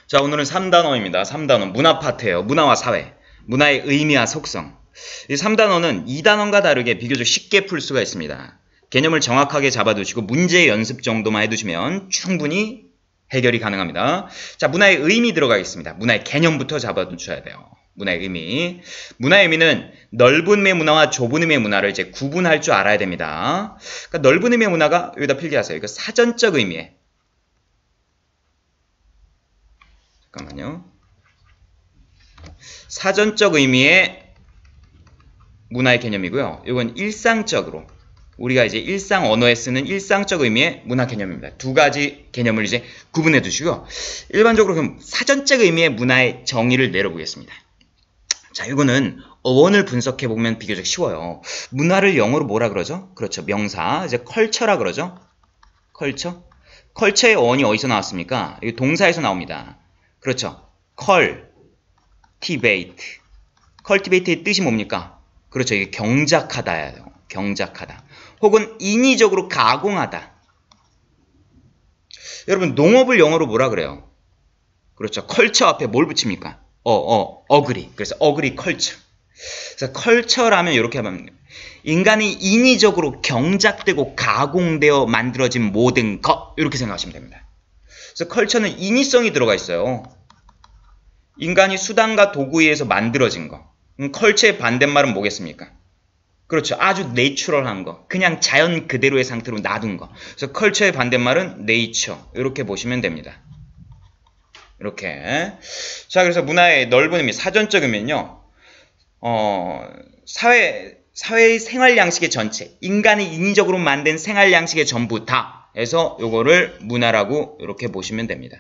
자, 오늘은 3단원입니다. 3단원. 문화 파트예요. 문화와 사회. 문화의 의미와 속성. 이 3단원은 2단원과 다르게 비교적 쉽게 풀 수가 있습니다. 개념을 정확하게 잡아두시고 문제 연습 정도만 해두시면 충분히 해결이 가능합니다. 자, 문화의 의미 들어가겠습니다. 문화의 개념부터 잡아두셔야 돼요. 문화의 의미. 문화의 의미는 넓은 의미의 문화와 좁은 의미의 문화를 이제 구분할 줄 알아야 됩니다. 그러니까 넓은 의미의 문화가 여기다 필기하세요. 이거 사전적 의미에. 잠깐만요. 사전적 의미의 문화의 개념이고요. 이건 일상적으로 우리가 이제 일상 언어에 쓰는 일상적 의미의 문화 개념입니다. 두 가지 개념을 이제 구분해 두시고 일반적으로 그럼 사전적 의미의 문화의 정의를 내려보겠습니다. 자, 이거는 어원을 분석해 보면 비교적 쉬워요. 문화를 영어로 뭐라 그러죠? 그렇죠. 명사. 이제 컬처라 그러죠. 컬처. 컬처의 어원이 어디서 나왔습니까? 이거 동사에서 나옵니다. 그렇죠. cultivate. cultivate의 뜻이 뭡니까? 그렇죠. 이게 경작하다예요. 경작하다. 혹은 인위적으로 가공하다. 여러분, 농업을 영어로 뭐라 그래요? 그렇죠. 컬처 앞에 뭘 붙입니까? 어그리. 그래서 어그리 컬처. 그래서 컬처라면 이렇게 하면 인간이 인위적으로 경작되고 가공되어 만들어진 모든 것. 이렇게 생각하시면 됩니다. 그래서 컬처는 인위성이 들어가 있어요. 인간이 수단과 도구에 의해서 만들어진 거. 컬처의 반대말은 뭐겠습니까? 그렇죠. 아주 내추럴한 거. 그냥 자연 그대로의 상태로 놔둔 거. 그래서 컬처의 반대말은 네이처. 이렇게 보시면 됩니다. 이렇게. 자, 그래서 문화의 넓은 의미, 사전적 의미는요. 사회의 생활 양식의 전체. 인간이 인위적으로 만든 생활 양식의 전부 다. 해서 요거를 문화라고 이렇게 보시면 됩니다.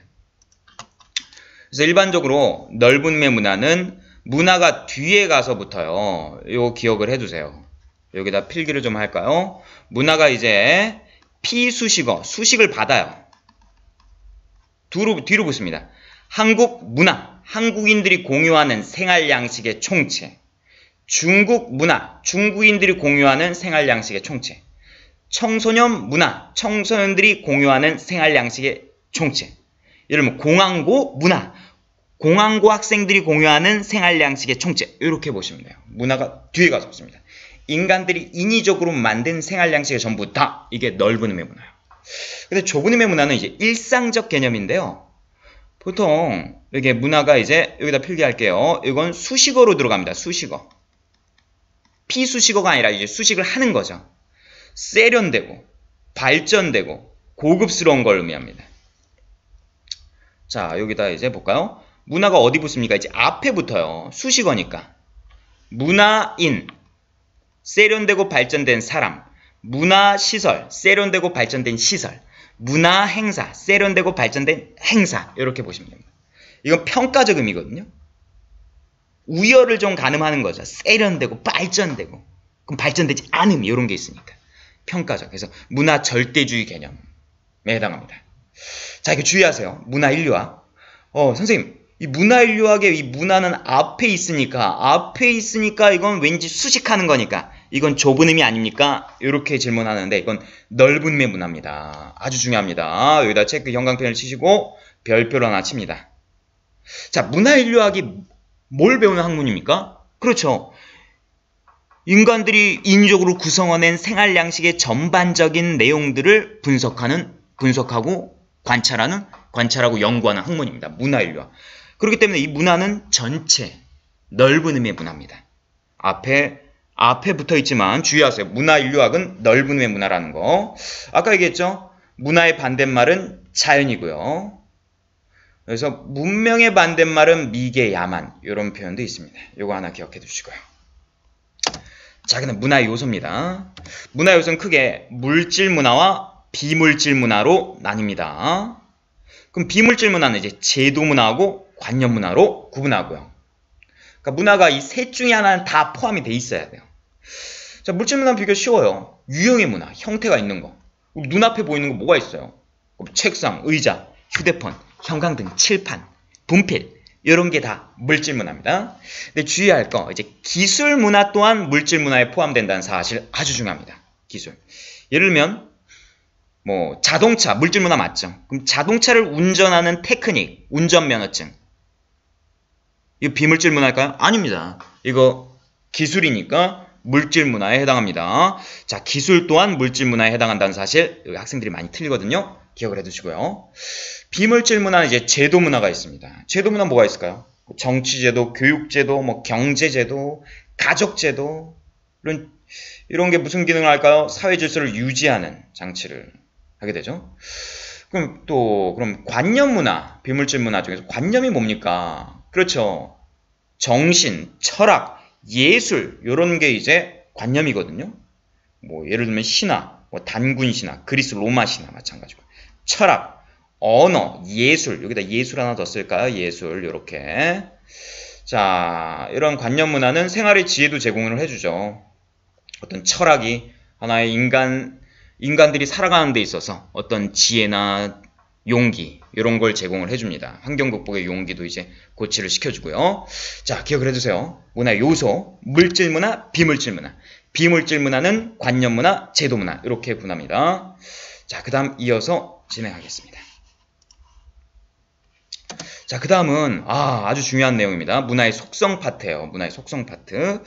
그래서 일반적으로 넓은 의미의 문화는 문화가 뒤에 가서부터요. 요 기억을 해두세요. 여기다 필기를 좀 할까요? 문화가 이제 피수식어, 수식을 받아요. 뒤로 붙습니다. 한국 문화, 한국인들이 공유하는 생활 양식의 총체. 중국 문화, 중국인들이 공유하는 생활 양식의 총체. 청소년 문화, 청소년들이 공유하는 생활 양식의 총체. 예를 들면 공항고 문화, 공항고 학생들이 공유하는 생활 양식의 총체. 이렇게 보시면 돼요. 문화가 뒤에 가서 없습니다. 인간들이 인위적으로 만든 생활 양식의 전부 다. 이게 넓은 의미의 문화예요. 근데 좁은 의미의 문화는 이제 일상적 개념인데요. 보통 이게 문화가 이제 여기다 필기할게요. 이건 수식어로 들어갑니다. 수식어. 피수식어가 아니라 이제 수식을 하는 거죠. 세련되고 발전되고 고급스러운 걸 의미합니다. 자, 여기다 이제 볼까요? 문화가 어디 붙습니까? 이제 앞에 붙어요. 수식어니까. 문화인, 세련되고 발전된 사람. 문화시설, 세련되고 발전된 시설. 문화행사, 세련되고 발전된 행사. 이렇게 보시면 됩니다. 이건 평가적 의미거든요. 우열을 좀 가늠하는 거죠. 세련되고 발전되고. 그럼 발전되지 않음 이런 게 있으니까. 평가적. 그래서 문화 절대주의 개념에 해당합니다. 자, 이거 주의하세요. 문화 인류학. 선생님, 이 문화 인류학의 이 문화는 앞에 있으니까 이건 왠지 수식하는 거니까 이건 좁은 의미 아닙니까? 이렇게 질문하는데 이건 넓은 의미의 문화입니다. 아주 중요합니다. 여기다 체크 형광펜을 치시고 별표를 하나 칩니다. 자, 문화 인류학이 뭘 배우는 학문입니까? 그렇죠. 인간들이 인위적으로 구성해낸 생활 양식의 전반적인 내용들을 분석하고 관찰하고 연구하는 학문입니다. 문화인류학. 그렇기 때문에 이 문화는 전체 넓은 의미의 문화입니다. 앞에 붙어 있지만 주의하세요. 문화인류학은 넓은 의미의 문화라는 거. 아까 얘기했죠? 문화의 반대말은 자연이고요. 그래서 문명의 반대말은 미개, 야만 이런 표현도 있습니다. 이거 하나 기억해 두시고요. 자, 그다음 문화의 요소입니다. 문화의 요소는 크게 물질 문화와 비물질 문화로 나뉩니다. 그럼 비물질 문화는 이제 제도 문화하고 관념 문화로 구분하고요. 그러니까 문화가 이 셋 중에 하나는 다 포함이 돼 있어야 돼요. 자, 물질 문화는 비교적 쉬워요. 유형의 문화, 형태가 있는 거. 눈앞에 보이는 거 뭐가 있어요? 책상, 의자, 휴대폰, 형광등, 칠판, 분필 이런 게 다 물질 문화입니다. 근데 주의할 거 이제 기술 문화 또한 물질 문화에 포함된다는 사실 아주 중요합니다. 기술. 예를 들면 뭐 자동차, 물질문화 맞죠? 그럼 자동차를 운전하는 테크닉, 운전면허증. 이거 비물질문화일까요? 아닙니다. 이거 기술이니까 물질문화에 해당합니다. 자, 기술 또한 물질문화에 해당한다는 사실 여기 학생들이 많이 틀리거든요. 기억을 해두시고요. 비물질문화는 이제 제도문화가 있습니다. 제도문화 뭐가 있을까요? 정치제도, 교육제도, 뭐 경제제도, 가족제도 이런 게 무슨 기능을 할까요? 사회질서를 유지하는 장치를 하게 되죠. 그럼 관념문화, 비물질문화 중에서 관념이 뭡니까? 그렇죠. 정신, 철학, 예술 이런 게 이제 관념이거든요. 뭐 예를 들면 신화, 뭐 단군 신화, 그리스 로마 신화 마찬가지고 철학, 언어, 예술 여기다 예술 하나 더 쓸까요? 예술 이렇게 자 이런 관념 문화는 생활의 지혜도 제공을 해주죠. 어떤 철학이 하나의 인간들이 살아가는 데 있어서 어떤 지혜나 용기 이런 걸 제공을 해줍니다. 환경 극복의 용기도 이제 고치를 시켜주고요. 자 기억을 해주세요. 문화의 요소, 물질문화, 비물질문화. 비물질문화는 관념문화, 제도문화 이렇게 분합니다. 자 그 다음 이어서 진행하겠습니다. 자, 그 다음은 아주 중요한 내용입니다. 문화의 속성 파트예요. 문화의 속성 파트.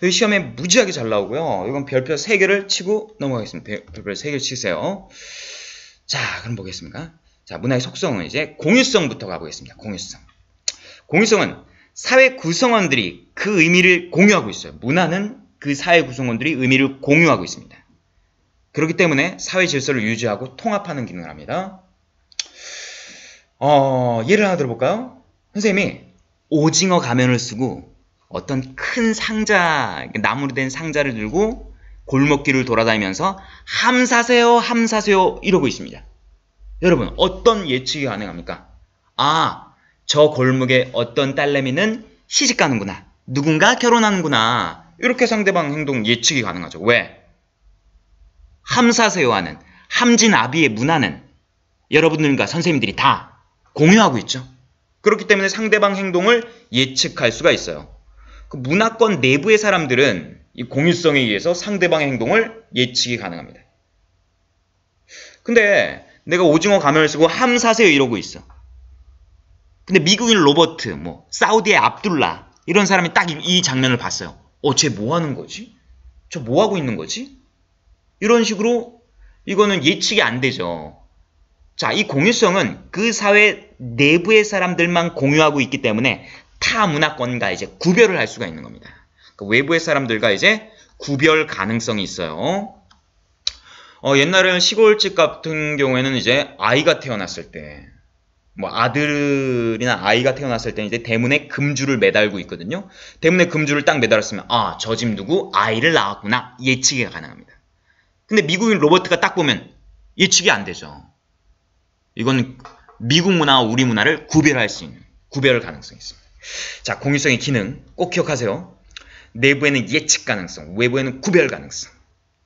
시험에 무지하게 잘 나오고요. 이건 별표 3개를 치고 넘어가겠습니다. 별표 3개를 치세요. 자, 그럼 보겠습니다. 자, 문화의 속성은 이제 공유성부터 가보겠습니다. 공유성. 공유성은 사회 구성원들이 그 의미를 공유하고 있어요. 문화는 그 사회 구성원들이 의미를 공유하고 있습니다. 그렇기 때문에 사회 질서를 유지하고 통합하는 기능을 합니다. 예를 하나 들어볼까요? 선생님이 오징어 가면을 쓰고 어떤 큰 상자, 나무로 된 상자를 들고 골목길을 돌아다니면서 함 사세요, 함 사세요 이러고 있습니다. 여러분 어떤 예측이 가능합니까? 저 골목에 어떤 딸내미는 시집 가는구나. 누군가 결혼하는구나. 이렇게 상대방 행동 예측이 가능하죠. 왜? 함 사세요 하는 함진아비의 문화는 여러분들과 선생님들이 다 공유하고 있죠. 그렇기 때문에 상대방 행동을 예측할 수가 있어요. 그 문화권 내부의 사람들은 이 공유성에 의해서 상대방의 행동을 예측이 가능합니다. 근데 내가 오징어 가면을 쓰고 함 사세요 이러고 있어. 근데 미국인 로버트, 사우디의 압둘라 이런 사람이 딱 이 장면을 봤어요. 쟤 뭐 하는 거지? 저 뭐 하고 있는 거지? 이런 식으로 이거는 예측이 안 되죠. 자, 이 공유성은 그 사회 내부의 사람들만 공유하고 있기 때문에 타 문화권과 이제 구별을 할 수가 있는 겁니다. 그 외부의 사람들과 이제 구별 가능성이 있어요. 옛날에는 시골집 같은 경우에는 이제 아이가 태어났을 때, 아들이나 아이가 태어났을 때 이제 대문에 금줄을 매달고 있거든요. 대문에 금줄을 딱 매달았으면 저 집 누구 아이를 낳았구나 예측이 가능합니다. 근데 미국인 로버트가 딱 보면 예측이 안 되죠. 이건 미국 문화와 우리 문화를 구별할 수 있는 구별 가능성이 있습니다. 자, 공유성의 기능 꼭 기억하세요. 내부에는 예측 가능성, 외부에는 구별 가능성.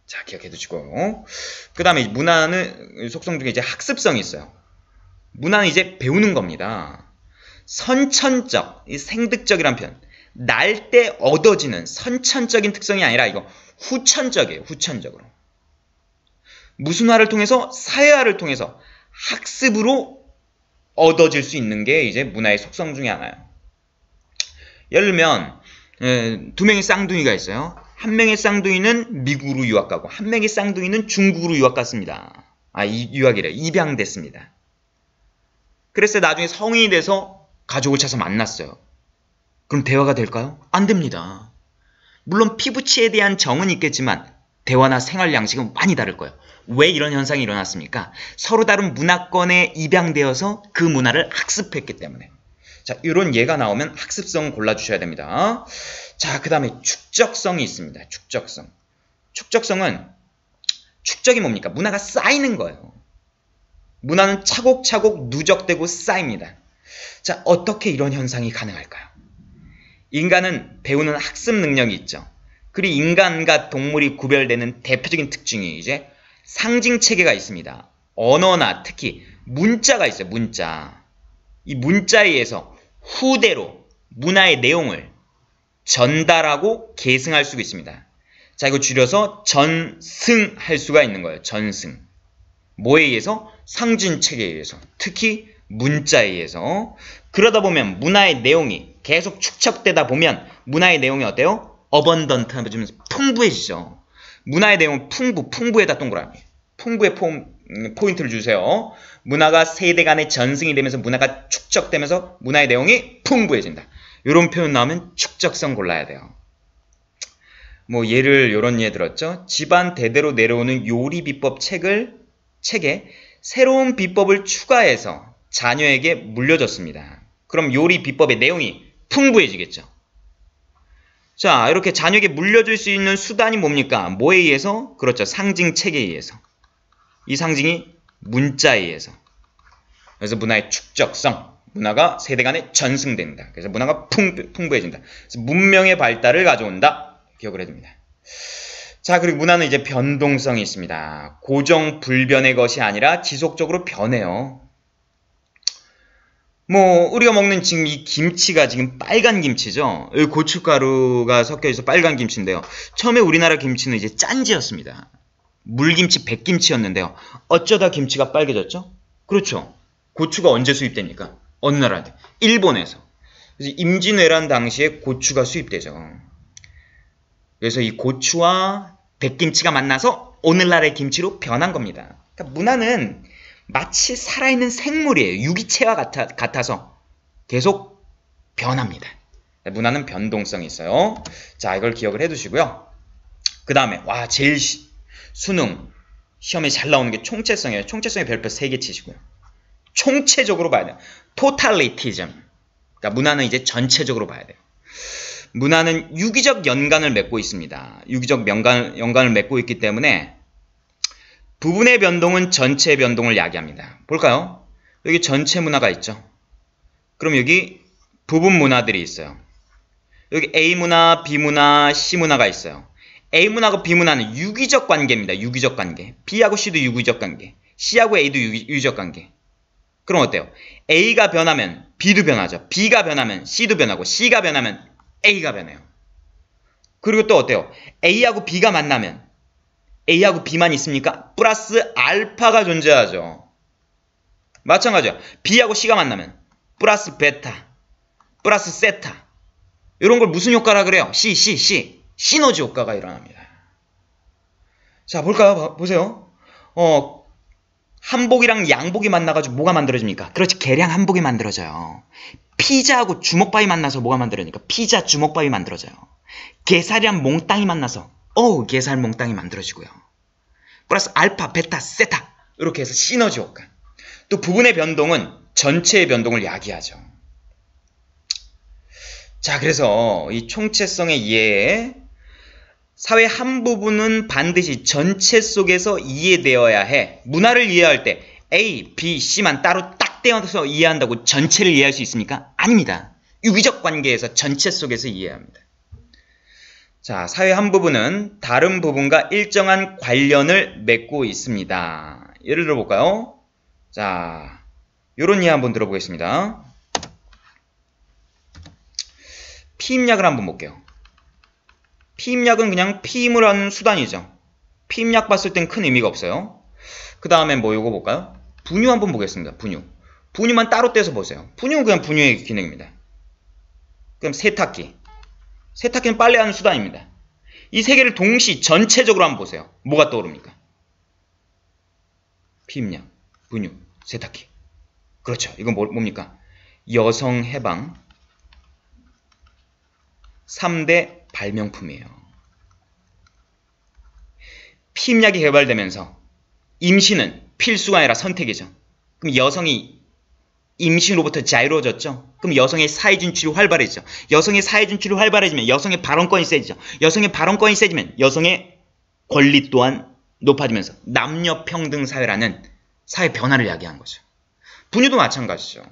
자, 기억해 두시고. 그 다음에 문화는 속성 중에 이제 학습성이 있어요. 문화는 이제 배우는 겁니다. 선천적, 생득적이란 표현. 날 때 얻어지는 선천적인 특성이 아니라 이거 후천적이에요. 후천적으로. 무슨화를 통해서? 사회화를 통해서 학습으로 얻어질 수 있는 게 이제 문화의 속성 중에 하나예요. 예를 들면 두 명의 쌍둥이가 있어요. 한 명의 쌍둥이는 미국으로 유학 가고 한 명의 쌍둥이는 중국으로 유학 갔습니다. 유학이래. 입양됐습니다. 그래서 나중에 성인이 돼서 가족을 찾아서 만났어요. 그럼 대화가 될까요? 안 됩니다. 물론 피부치에 대한 정은 있겠지만 대화나 생활 양식은 많이 다를 거예요. 왜 이런 현상이 일어났습니까? 서로 다른 문화권에 입양되어서 그 문화를 학습했기 때문에. 자, 이런 예가 나오면 학습성 골라주셔야 됩니다. 자, 그 다음에 축적성이 있습니다. 축적성. 축적성은 축적이 뭡니까? 문화가 쌓이는 거예요. 문화는 차곡차곡 누적되고 쌓입니다. 자, 어떻게 이런 현상이 가능할까요? 인간은 배우는 학습 능력이 있죠. 그리고 인간과 동물이 구별되는 대표적인 특징이 이제 상징체계가 있습니다. 언어나 특히 문자가 있어요. 문자. 이 문자에 의해서 후대로 문화의 내용을 전달하고 계승할 수가 있습니다. 자, 이거 줄여서 전승할 수가 있는 거예요. 전승. 뭐에 의해서? 상징책에 의해서. 특히 문자에 의해서. 그러다 보면 문화의 내용이 계속 축적되다 보면 문화의 내용이 어때요? 어번던트 하면서 풍부해지죠. 문화의 내용은 풍부에다 동그라미. 풍부의 포인트를 주세요. 문화가 세대 간의 전승이 되면서 문화가 축적되면서 문화의 내용이 풍부해진다. 이런 표현 나오면 축적성 골라야 돼요. 뭐 요런 예 들었죠? 집안 대대로 내려오는 요리 비법 책에 새로운 비법을 추가해서 자녀에게 물려줬습니다. 그럼 요리 비법의 내용이 풍부해지겠죠. 자, 이렇게 자녀에게 물려줄 수 있는 수단이 뭡니까? 뭐에 의해서? 그렇죠. 상징책에 의해서. 이 상징이 문자에 의해서. 그래서 문화의 축적성, 문화가 세대 간에 전승된다. 그래서 문화가 풍부해진다. 그래서 문명의 발달을 가져온다. 기억을 해둡니다. 자, 그리고 문화는 이제 변동성이 있습니다. 고정 불변의 것이 아니라 지속적으로 변해요. 뭐 우리가 먹는 지금 이 김치가 지금 빨간 김치죠. 여기 고춧가루가 섞여 있어 빨간 김치인데요. 처음에 우리나라 김치는 이제 짠지였습니다. 물김치, 백김치였는데요. 어쩌다 김치가 빨개졌죠? 그렇죠. 고추가 언제 수입됩니까? 어느 나라한테? 일본에서. 그래서 임진왜란 당시에 고추가 수입되죠. 그래서 이 고추와 백김치가 만나서 오늘날의 김치로 변한 겁니다. 그러니까 문화는 마치 살아있는 생물이에요. 유기체와 같아서 계속 변합니다. 문화는 변동성이 있어요. 자, 이걸 기억을 해두시고요. 그 다음에 제일 수능 시험에 잘 나오는 게 총체성이에요. 총체성의 별표 3개 치시고요. 총체적으로 봐야 돼요. 토탈리티즘. 그러니까 문화는 이제 전체적으로 봐야 돼요. 문화는 유기적 연관을 맺고 있습니다. 유기적 연관을 맺고 있기 때문에 부분의 변동은 전체의 변동을 야기합니다. 볼까요? 여기 전체 문화가 있죠. 그럼 여기 부분 문화들이 있어요. 여기 A문화, B문화, C문화가 있어요. A문화하고 B문화는 유기적 관계입니다. 유기적 관계. B하고 C도 유기적 관계. C하고 A도 유기적 관계. 그럼 어때요? A가 변하면 B도 변하죠. B가 변하면 C도 변하고 C가 변하면 A가 변해요. 그리고 또 어때요? A하고 B가 만나면 A하고 B만 있습니까? 플러스 알파가 존재하죠. 마찬가지야. B하고 C가 만나면 플러스 베타, 플러스 세타. 이런 걸 무슨 효과라 그래요? C. 시너지 효과가 일어납니다. 자, 볼까요? 보세요. 한복이랑 양복이 만나가지고 뭐가 만들어집니까? 그렇지, 계량 한복이 만들어져요. 피자하고 주먹밥이 만나서 뭐가 만들어집니까? 피자 주먹밥이 만들어져요. 게살이랑 몽땅이 만나서 게살 몽땅이 만들어지고요. 플러스 알파, 베타, 세타 이렇게 해서 시너지 효과. 또 부분의 변동은 전체의 변동을 야기하죠. 자, 그래서 이 총체성의 이해에 사회 한 부분은 반드시 전체 속에서 이해되어야 해. 문화를 이해할 때 A, B, C만 따로 딱 떼어서 이해한다고 전체를 이해할 수 있습니까? 아닙니다. 유기적 관계에서 전체 속에서 이해해야 합니다. 자, 사회 한 부분은 다른 부분과 일정한 관련을 맺고 있습니다. 예를 들어볼까요? 자, 요런 이해 한번 들어보겠습니다. 피임약을 한번 볼게요. 피임약은 그냥 피임을 하는 수단이죠. 피임약 봤을 땐 큰 의미가 없어요. 그 다음에 뭐 요거 볼까요? 분유 한번 보겠습니다. 분유만 따로 떼서 보세요. 분유는 그냥 분유의 기능입니다. 그럼 세탁기는 빨래하는 수단입니다. 이 세 개를 동시 전체적으로 한번 보세요. 뭐가 떠오릅니까? 피임약, 분유, 세탁기. 그렇죠. 이건 뭡니까? 여성 해방 3대 발명품이에요. 피임약이 개발되면서 임신은 필수가 아니라 선택이죠. 그럼 여성이 임신으로부터 자유로워졌죠. 그럼 여성의 사회 진출이 활발해지죠. 여성의 사회 진출이 활발해지면 여성의 발언권이 세지죠. 여성의 발언권이 세지면 여성의 권리 또한 높아지면서 남녀 평등 사회라는 사회 변화를 야기한 거죠. 분유도 마찬가지죠.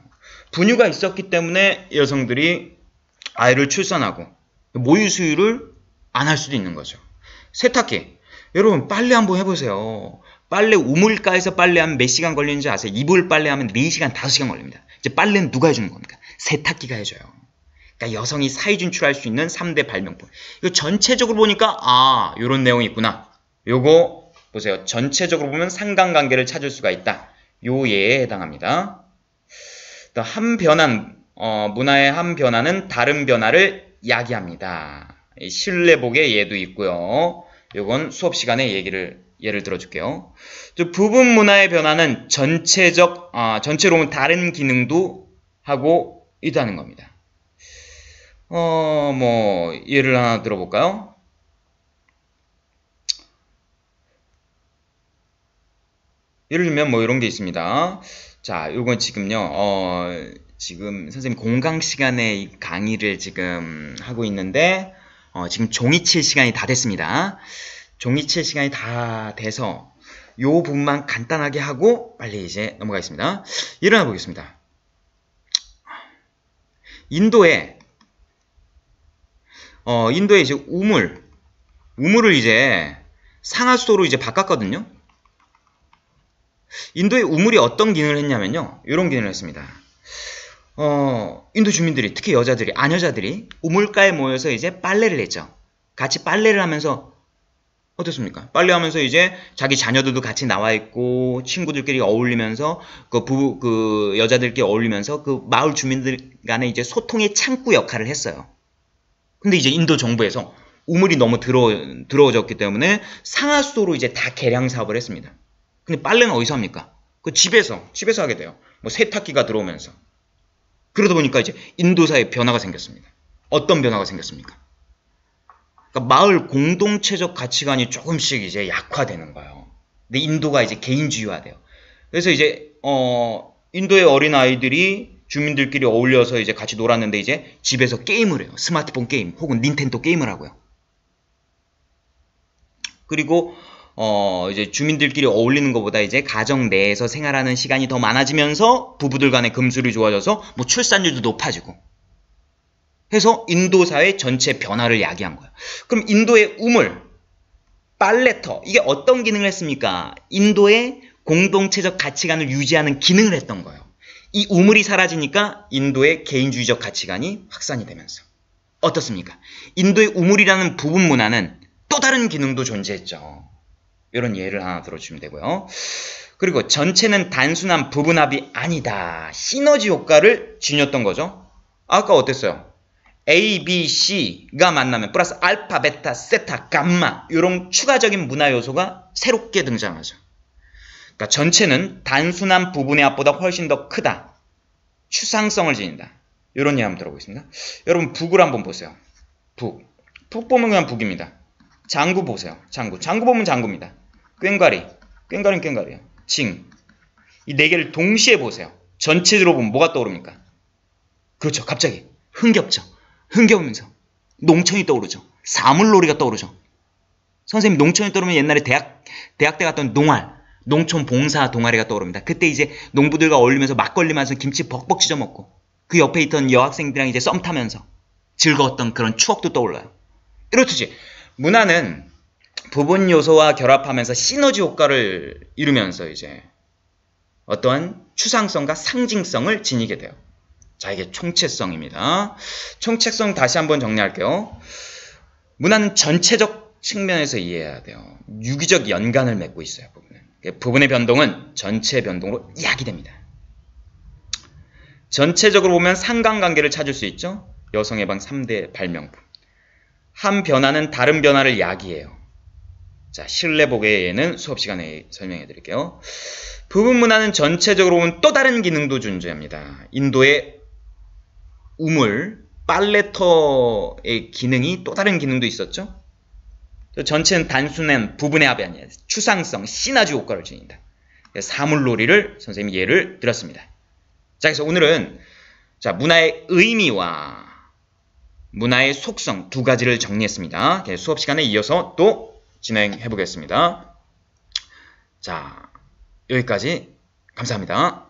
분유가 있었기 때문에 여성들이 아이를 출산하고 모유 수유를 안 할 수도 있는 거죠. 세탁기. 여러분 빨래 한번 해보세요. 빨래 우물가에서 빨래하면 몇 시간 걸리는지 아세요? 이불 빨래하면 4시간, 5시간 걸립니다. 이제 빨래는 누가 해주는 겁니까? 세탁기가 해줘요. 그러니까 여성이 사회 진출할 수 있는 3대 발명품. 이거 전체적으로 보니까 요런 내용이 있구나. 요거 보세요. 전체적으로 보면 상관관계를 찾을 수가 있다. 요 예에 해당합니다. 또 한 변환, 문화의 한 변화는 다른 변화를 야기합니다. 신뢰복의 예도 있고요. 요건 수업 시간에 예를 들어줄게요. 부분 문화의 변화는 전체로 보면 다른 기능도 하고 있다는 겁니다. 예를 하나 들어볼까요? 예를 들면 이런 게 있습니다. 자, 요건 지금요, 지금 선생님 공강 시간에 이 강의를 지금 하고 있는데, 지금 종이 칠 시간이 다 됐습니다. 종이 칠 시간이 다 돼서 요 부분만 간단하게 하고 빨리 이제 넘어가겠습니다. 일어나 보겠습니다. 인도에 이제 우물을 이제 상하수도로 이제 바꿨거든요. 인도의 우물이 어떤 기능을 했냐면요. 이런 기능을 했습니다. 인도 주민들이, 특히 아녀자들이 우물가에 모여서 이제 빨래를 했죠. 같이 빨래를 하면서 어떻습니까? 빨래하면서 이제 자기 자녀들도 같이 나와 있고 친구들끼리 어울리면서 그 여자들끼리 어울리면서 그 마을 주민들 간에 이제 소통의 창구 역할을 했어요. 근데 이제 인도 정부에서 우물이 너무 더러워졌기 때문에 상하수도로 이제 다 개량 사업을 했습니다. 근데 빨래는 어디서 합니까? 그 집에서 하게 돼요. 세탁기가 들어오면서. 그러다 보니까 이제 인도사에 변화가 생겼습니다. 어떤 변화가 생겼습니까? 그러니까 마을 공동체적 가치관이 조금씩 이제 약화되는 거예요. 근데 인도가 이제 개인주의화돼요. 그래서 이제 인도의 어린 아이들이 주민들끼리 어울려서 이제 같이 놀았는데 이제 집에서 게임을 해요. 스마트폰 게임 혹은 닌텐도 게임을 하고요. 그리고 이제 주민들끼리 어울리는 것보다 이제 가정 내에서 생활하는 시간이 더 많아지면서 부부들 간의 금술이 좋아져서 출산율도 높아지고 해서 인도 사회 전체 변화를 야기한 거예요. 그럼 인도의 우물, 빨래터 이게 어떤 기능을 했습니까? 인도의 공동체적 가치관을 유지하는 기능을 했던 거예요. 이 우물이 사라지니까 인도의 개인주의적 가치관이 확산이 되면서 어떻습니까? 인도의 우물이라는 부분 문화는 또 다른 기능도 존재했죠. 이런 예를 하나 들어주시면 되고요. 그리고 전체는 단순한 부분합이 아니다. 시너지 효과를 지녔던 거죠. 아까 어땠어요? A, B, C가 만나면 플러스 알파, 베타, 세타, 감마 이런 추가적인 문화 요소가 새롭게 등장하죠. 그러니까 전체는 단순한 부분의 합보다 훨씬 더 크다. 추상성을 지닌다. 이런 예 한번 들어보겠습니다. 여러분 북을 한번 보세요. 북 보면 그냥 북입니다. 장구 보세요. 장구 보면 장구입니다. 꽹과리는 꽹과리예요. 징. 이 네 개를 동시에 보세요. 전체적으로 보면 뭐가 떠오릅니까? 그렇죠. 갑자기 흥겹으면서 농촌이 떠오르죠. 사물놀이가 떠오르죠. 선생님 농촌이 떠오르면 옛날에 대학 때 갔던 농촌 봉사 동아리가 떠오릅니다. 그때 이제 농부들과 어울리면서 막걸리 마시면서 김치 벅벅 찢어 먹고 그 옆에 있던 여학생들이랑 이제 썸 타면서 즐거웠던 그런 추억도 떠올라요. 이렇듯이 문화는 부분 요소와 결합하면서 시너지 효과를 이루면서 이제 어떠한 추상성과 상징성을 지니게 돼요. 자, 이게 총체성입니다. 총체성 다시 한번 정리할게요. 문화는 전체적 측면에서 이해해야 돼요. 유기적 연관을 맺고 있어요. 부분의 변동은 전체의 변동으로 야기됩니다. 전체적으로 보면 상관관계를 찾을 수 있죠. 여성 해방 3대 발명품. 한 변화는 다른 변화를 야기해요. 자, 신뢰복의 예는 수업 시간에 설명해 드릴게요. 부분 문화는 전체적으로 보면 또 다른 기능도 존재합니다. 인도의 우물, 빨래터의 기능이 또 다른 기능도 있었죠. 전체는 단순한 부분의 합이 아니라 추상성, 시너지 효과를 지닌다. 사물놀이를 선생님이 예를 들었습니다. 자, 그래서 오늘은 자, 문화의 의미와 문화의 속성 두 가지를 정리했습니다. 수업 시간에 이어서 또 진행해 보겠습니다. 자, 여기까지 감사합니다.